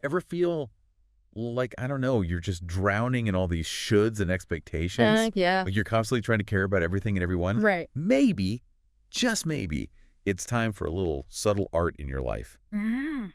ever feel like, I don't know, you're just drowning in all these shoulds and expectations? Yeah. Like you're constantly trying to care about everything and everyone? Right. Maybe, just maybe, it's time for a little subtle art in your life. Mm.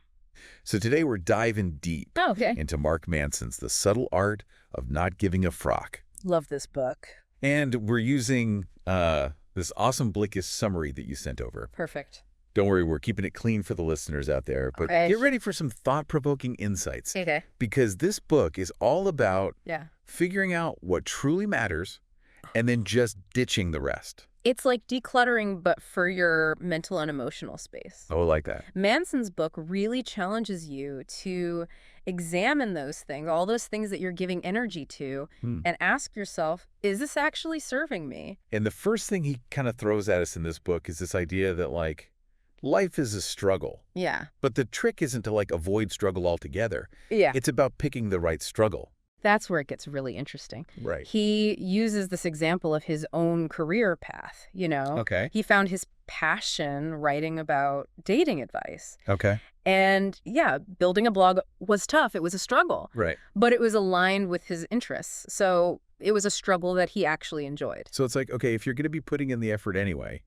So today we're diving deep Oh, okay. into Mark Manson's The Subtle Art of Not Giving a Frock. Love this book. And we're using this awesome Blinkist summary that you sent over. Perfect. Don't worry, we're keeping it clean for the listeners out there, but Okay. get ready for some thought-provoking insights. Okay. Because this book is all about Yeah. figuring out what truly matters and then just ditching the rest. It's like decluttering, but for your mental and emotional space. Oh, I like that. Manson's book really challenges you to examine those things, all those things that you're giving energy to, and ask yourself, is this actually serving me? And the first thing he kind of throws at us in this book is this idea that, like, life is a struggle. Yeah. But the trick isn't to, like, avoid struggle altogether. Yeah. It's about picking the right struggle. That's where it gets really interesting. Right. He uses this example of his own career path, you know? Okay. He found his passion writing about dating advice. Okay. And yeah, building a blog was tough. It was a struggle. Right. But it was aligned with his interests. So it was a struggle that he actually enjoyed. So it's like, okay, if you're going to be putting in the effort anyway,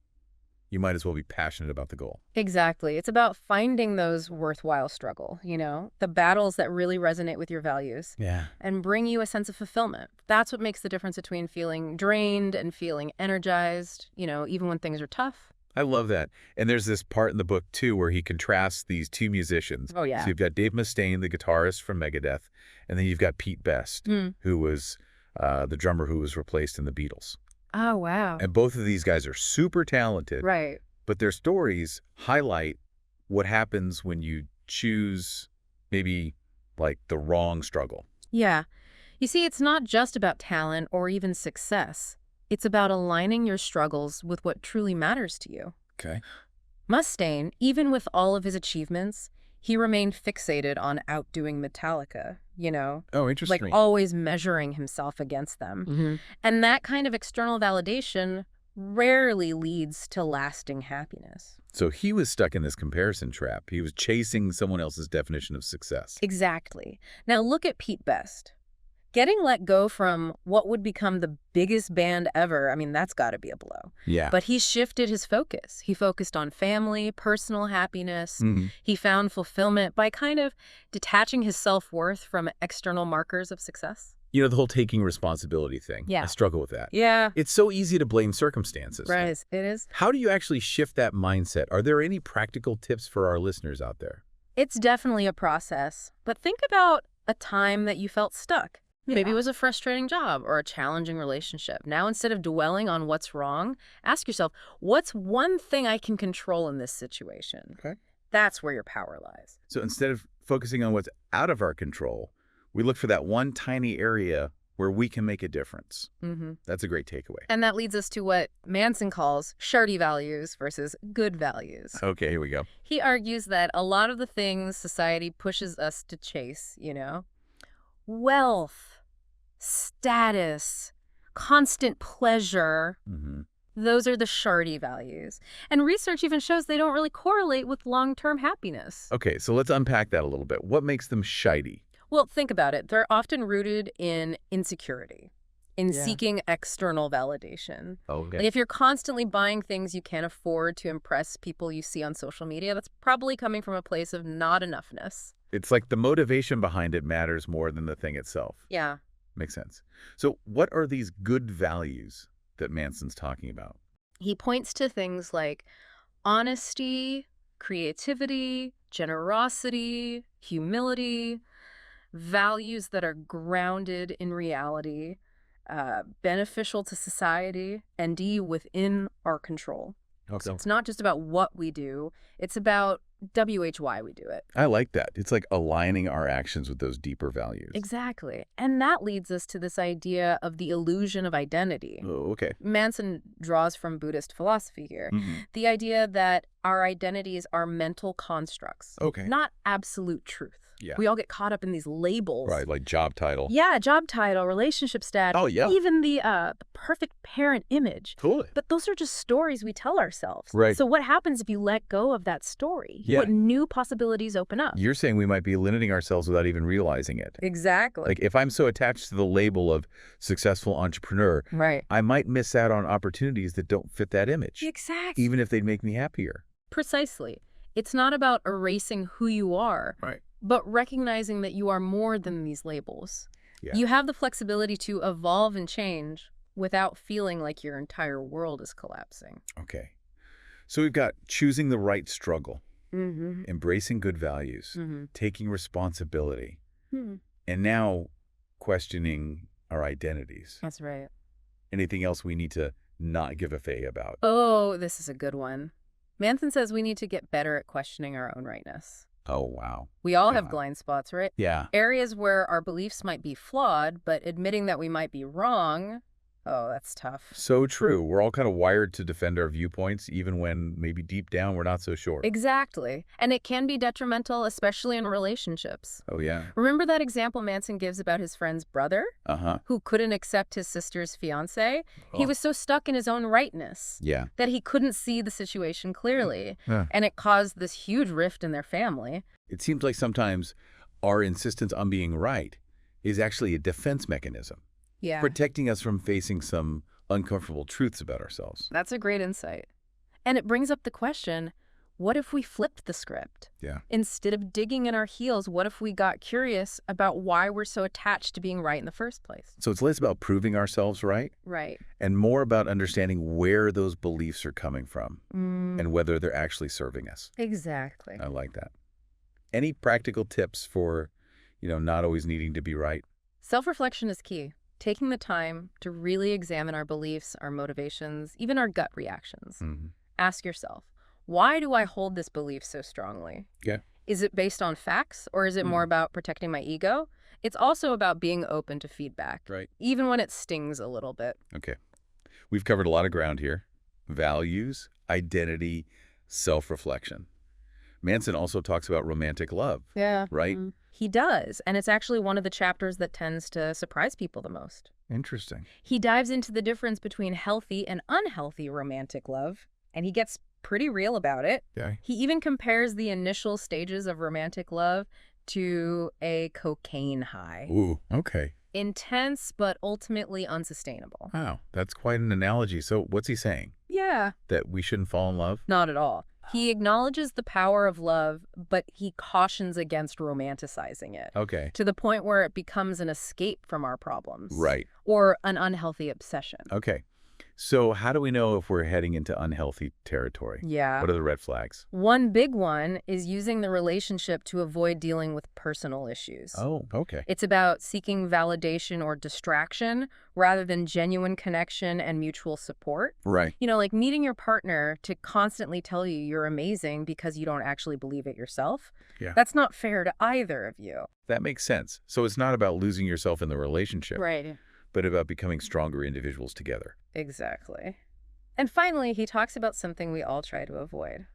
you might as well be passionate about the goal. Exactly. It's about finding those worthwhile struggle, you know, the battles that really resonate with your values. Yeah. And bring you a sense of fulfillment. That's what makes the difference between feeling drained and feeling energized, you know, even when things are tough. I love that. And there's this part in the book, too, where he contrasts these two musicians. Oh, yeah. So you've got Dave Mustaine, the guitarist from Megadeth, and then you've got Pete Best, who was the drummer who was replaced in the Beatles. Oh, wow. And both of these guys are super talented. Right. But their stories highlight what happens when you choose maybe like the wrong struggle. Yeah. You see, it's not just about talent or even success. It's about aligning your struggles with what truly matters to you. Okay. Mustaine, even with all of his achievements, he remained fixated on outdoing Metallica, you know? Oh, interesting. Like always measuring himself against them. And that kind of external validation rarely leads to lasting happiness. So he was stuck in this comparison trap. He was chasing someone else's definition of success. Exactly. Now look at Pete Best. Getting let go from what would become the biggest band ever, I mean, that's got to be a blow. Yeah. But he shifted his focus. He focused on family, personal happiness. He found fulfillment by kind of detaching his self-worth from external markers of success. You know, the whole taking responsibility thing. Yeah. I struggle with that. Yeah. It's so easy to blame circumstances. Right, it is. How do you actually shift that mindset? Are there any practical tips for our listeners out there? It's definitely a process. But think about a time that you felt stuck. Maybe it was a frustrating job or a challenging relationship. Now, instead of dwelling on what's wrong, ask yourself, what's one thing I can control in this situation? Okay. That's where your power lies. So instead of focusing on what's out of our control, we look for that one tiny area where we can make a difference. That's a great takeaway. And that leads us to what Manson calls shardy values versus good values. Okay, here we go. He argues that a lot of the things society pushes us to chase, you know, wealth, status, constant pleasure, those are the shardy values. And research even shows they don't really correlate with long-term happiness. Okay, so let's unpack that a little bit. What makes them shiny? Well, think about it. They're often rooted in insecurity, in seeking external validation. Okay. Like if you're constantly buying things you can't afford to impress people you see on social media, that's probably coming from a place of not enoughness. It's like the motivation behind it matters more than the thing itself. Yeah. Makes sense. So what are these good values that Manson's talking about? He points to things like honesty, creativity, generosity, humility, values that are grounded in reality, beneficial to society, and within our control. Okay. So it's not just about what we do, it's about why we do it. I like that. It's like aligning our actions with those deeper values. Exactly. And that leads us to this idea of the illusion of identity. Oh, okay. Manson draws from Buddhist philosophy here. The idea that our identities are mental constructs, Okay. not absolute truth. Yeah. We all get caught up in these labels. Right, like job title. Yeah, job title, relationship status, Oh, yeah. even the perfect parent image. Totally. But those are just stories we tell ourselves. Right. So what happens if you let go of that story? Yeah. What new possibilities open up? You're saying we might be limiting ourselves without even realizing it. Exactly. Like if I'm so attached to the label of successful entrepreneur, Right. I might miss out on opportunities that don't fit that image, Exactly. even if they'd make me happier. Precisely. It's not about erasing who you are, Right. but recognizing that you are more than these labels. Yeah. You have the flexibility to evolve and change without feeling like your entire world is collapsing. Okay. So we've got choosing the right struggle, Mm-hmm. embracing good values, Mm-hmm. taking responsibility, Hmm. and now questioning our identities. That's right. Anything else we need to not give a fay about? Oh, this is a good one. Manson says we need to get better at questioning our own rightness. Oh, wow. We all have Yeah. blind spots, right? Yeah. Areas where our beliefs might be flawed, but admitting that we might be wrong, oh, that's tough. So true. We're all kind of wired to defend our viewpoints, even when maybe deep down we're not so sure. Exactly. And it can be detrimental, especially in relationships. Oh, yeah. Remember that example Manson gives about his friend's brother Uh-huh. who couldn't accept his sister's fiancé? He Oh. was so stuck in his own rightness Yeah. that he couldn't see the situation clearly. Yeah. And it caused this huge rift in their family. It seems like sometimes our insistence on being right is actually a defense mechanism, Yeah. protecting us from facing some uncomfortable truths about ourselves. That's a great insight. And it brings up the question, what if we flipped the script? Yeah. Instead of digging in our heels, what if we got curious about why we're so attached to being right in the first place? So it's less about proving ourselves right Right. and more about understanding where those beliefs are coming from Mm, and whether they're actually serving us. exactly. I like that. Any practical tips for, not always needing to be right? Self-reflection is key. Taking the time to really examine our beliefs, our motivations, even our gut reactions. Mm-hmm. Ask yourself, why do I hold this belief so strongly? Yeah. Is it based on facts, or is it more about protecting my ego? It's also about being open to feedback, Right. even when it stings a little bit. Okay. We've covered a lot of ground here. Values, identity, self-reflection. Manson also talks about romantic love, Yeah. right? He does, and it's actually one of the chapters that tends to surprise people the most. Interesting. He dives into the difference between healthy and unhealthy romantic love, and he gets pretty real about it. Yeah. He even compares the initial stages of romantic love to a cocaine high. Ooh, okay. Intense, but ultimately unsustainable. Wow, that's quite an analogy. So what's he saying? Yeah. That we shouldn't fall in love? Not at all. He acknowledges the power of love, but he cautions against romanticizing it Okay. to the point where it becomes an escape from our problems. Right. Or an unhealthy obsession. Okay. So how do we know if we're heading into unhealthy territory? Yeah. What are the red flags? One big one is using the relationship to avoid dealing with personal issues. Oh, okay. It's about seeking validation or distraction rather than genuine connection and mutual support. Right. Like meeting your partner to constantly tell you you're amazing because you don't actually believe it yourself. Yeah. That's not fair to either of you. That makes sense. So it's not about losing yourself in the relationship, Right. but about becoming stronger individuals together. Exactly. And finally, he talks about something we all try to avoid,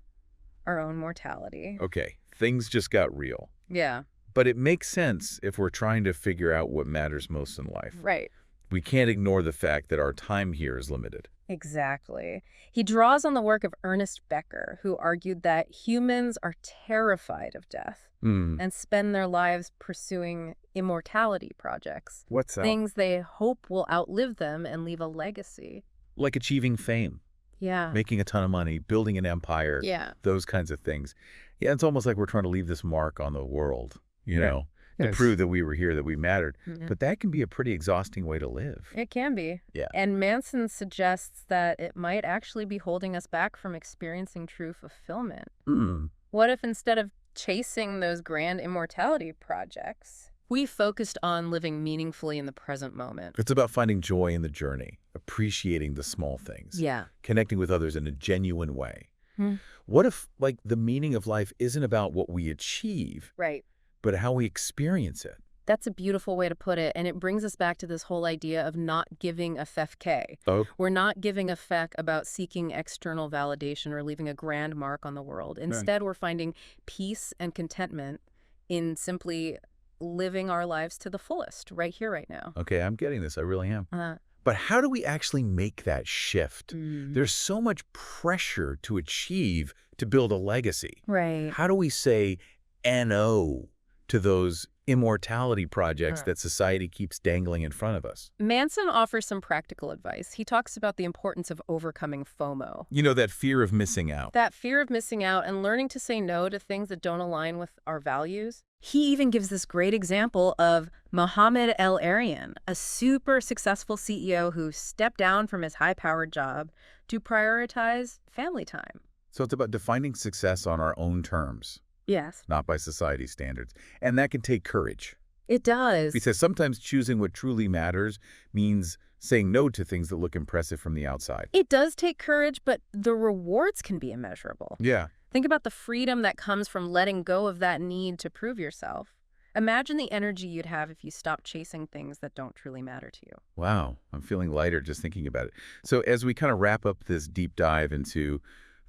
our own mortality. Okay. Things just got real. Yeah. But it makes sense if we're trying to figure out what matters most in life. Right. We can't ignore the fact that our time here is limited. Exactly. He draws on the work of Ernest Becker, who argued that humans are terrified of death and spend their lives pursuing immortality projects. What's that? Things they hope will outlive them and leave a legacy. Like achieving fame, Yeah. making a ton of money, building an empire, Yeah. those kinds of things. Yeah, it's almost like we're trying to leave this mark on the world, to Yes. prove that we were here, that we mattered. Yeah. But that can be a pretty exhausting way to live. It can be. Yeah. And Manson suggests that it might actually be holding us back from experiencing true fulfillment. Mm. What if instead of chasing those grand immortality projects, we focused on living meaningfully in the present moment? It's about finding joy in the journey, appreciating the small things, Yeah. connecting with others in a genuine way. Hmm. What if, the meaning of life isn't about what we achieve, Right. but how we experience it? That's a beautiful way to put it, and it brings us back to this whole idea of not giving a FK. Oh, We're not giving a feck about seeking external validation or leaving a grand mark on the world. right. Instead, we're finding peace and contentment in simply living our lives to the fullest, right here, right now. Okay, I'm getting this. I really am. Uh, But how do we actually make that shift? mm. There's so much pressure to achieve to build a legacy. Right. How do we say NO to those immortality projects that society keeps dangling in front of us? Manson offers some practical advice. He talks about the importance of overcoming FOMO. You know, that fear of missing out. That fear of missing out and learning to say no to things that don't align with our values. He even gives this great example of Mohammed El-Arian, a super successful CEO who stepped down from his high-powered job to prioritize family time. So it's about defining success on our own terms, Yes. not by society's standards. And that can take courage. It does. Because sometimes choosing what truly matters means saying no to things that look impressive from the outside. It does take courage, but the rewards can be immeasurable. Yeah. Think about the freedom that comes from letting go of that need to prove yourself. Imagine the energy you'd have if you stopped chasing things that don't truly matter to you. Wow. I'm feeling lighter just thinking about it. So as we kind of wrap up this deep dive into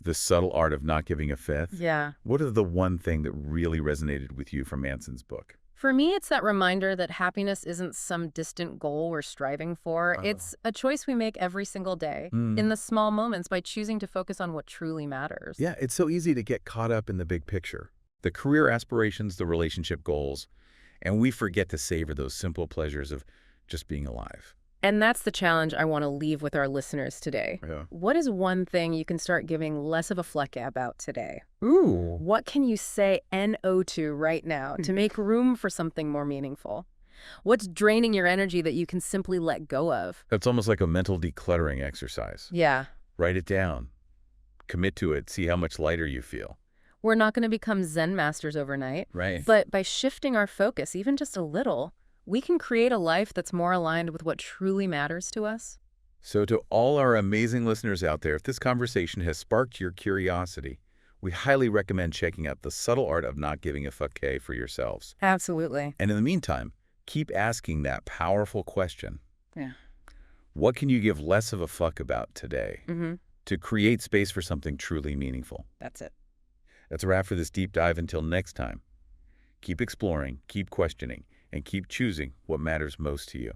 the subtle art of not giving a fifth, Yeah. what is the one thing that really resonated with you from Manson's book? For me, it's that reminder that happiness isn't some distant goal we're striving for. It's a choice we make every single day in the small moments by choosing to focus on what truly matters. Yeah, it's so easy to get caught up in the big picture, the career aspirations, the relationship goals, and we forget to savor those simple pleasures of just being alive. And that's the challenge I want to leave with our listeners today. Yeah. What is one thing you can start giving less of a fleck about today? Ooh. What can you say NO to right now to make room for something more meaningful? What's draining your energy that you can simply let go of? That's almost like a mental decluttering exercise. Yeah. Write it down. Commit to it. See how much lighter you feel. We're not going to become Zen masters overnight. Right. But by shifting our focus, even just a little, we can create a life that's more aligned with what truly matters to us. So to all our amazing listeners out there, if this conversation has sparked your curiosity, we highly recommend checking out The Subtle Art of Not Giving a Fuck for yourselves. Absolutely. And in the meantime, keep asking that powerful question. Yeah. What can you give less of a fuck about today Mm-hmm. to create space for something truly meaningful? That's it. That's a wrap for this deep dive. Until next time, keep exploring, keep questioning, and keep choosing what matters most to you.